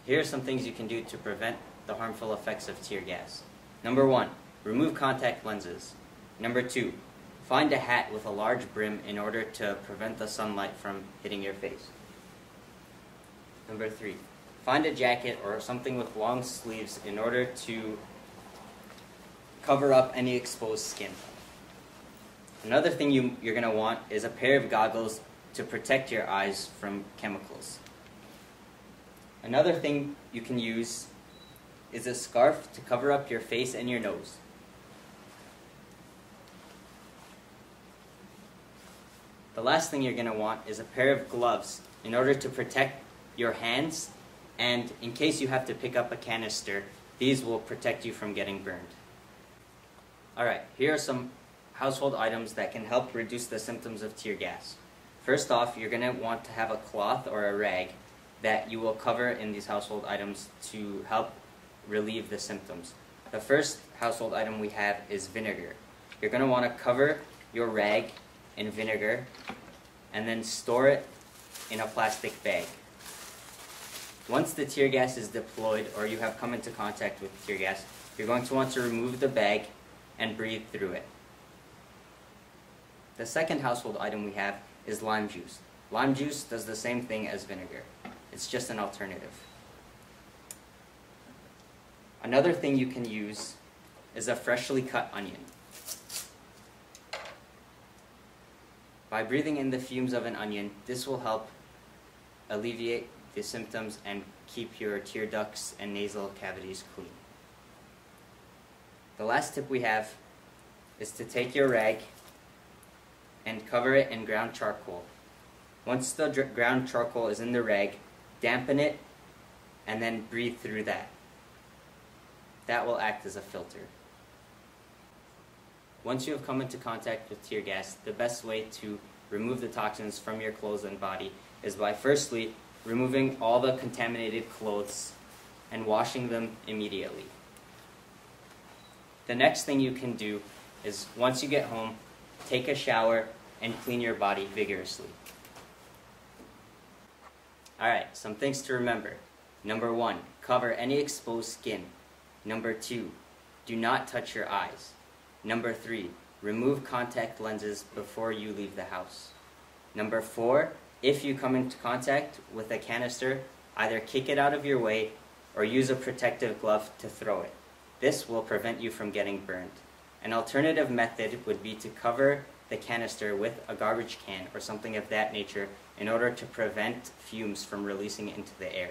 Here are some things you can do to prevent the harmful effects of tear gas. Number 1, remove contact lenses. Number 2, find a hat with a large brim in order to prevent the sunlight from hitting your face. Number 3, find a jacket or something with long sleeves in order to cover up any exposed skin. Another thing you're going to want is a pair of goggles to protect your eyes from chemicals. Another thing you can use is a scarf to cover up your face and your nose. The last thing you're going to want is a pair of gloves in order to protect your hands, and in case you have to pick up a canister, these will protect you from getting burned. Alright, here are some household items that can help reduce the symptoms of tear gas. First off, you're going to want to have a cloth or a rag that you will cover in these household items to help relieve the symptoms. The first household item we have is vinegar. You're going to want to cover your rag in vinegar and then store it in a plastic bag. Once the tear gas is deployed or you have come into contact with tear gas, you're going to want to remove the bag and breathe through it. The second household item we have is lime juice. Lime juice does the same thing as vinegar. It's just an alternative. Another thing you can use is a freshly cut onion. By breathing in the fumes of an onion, this will help alleviate the symptoms and keep your tear ducts and nasal cavities clean. The last tip we have is to take your rag and cover it in ground charcoal. Once the ground charcoal is in the rag, dampen it and then breathe through that. That will act as a filter. Once you have come into contact with tear gas, the best way to remove the toxins from your clothes and body is by firstly removing all the contaminated clothes and washing them immediately. The next thing you can do is, once you get home, take a shower and clean your body vigorously. Alright, some things to remember. Number 1, cover any exposed skin. Number 2, do not touch your eyes. Number 3, remove contact lenses before you leave the house. Number 4, if you come into contact with a canister, either kick it out of your way or use a protective glove to throw it. This will prevent you from getting burned. An alternative method would be to cover the canister with a garbage can or something of that nature in order to prevent fumes from releasing into the air.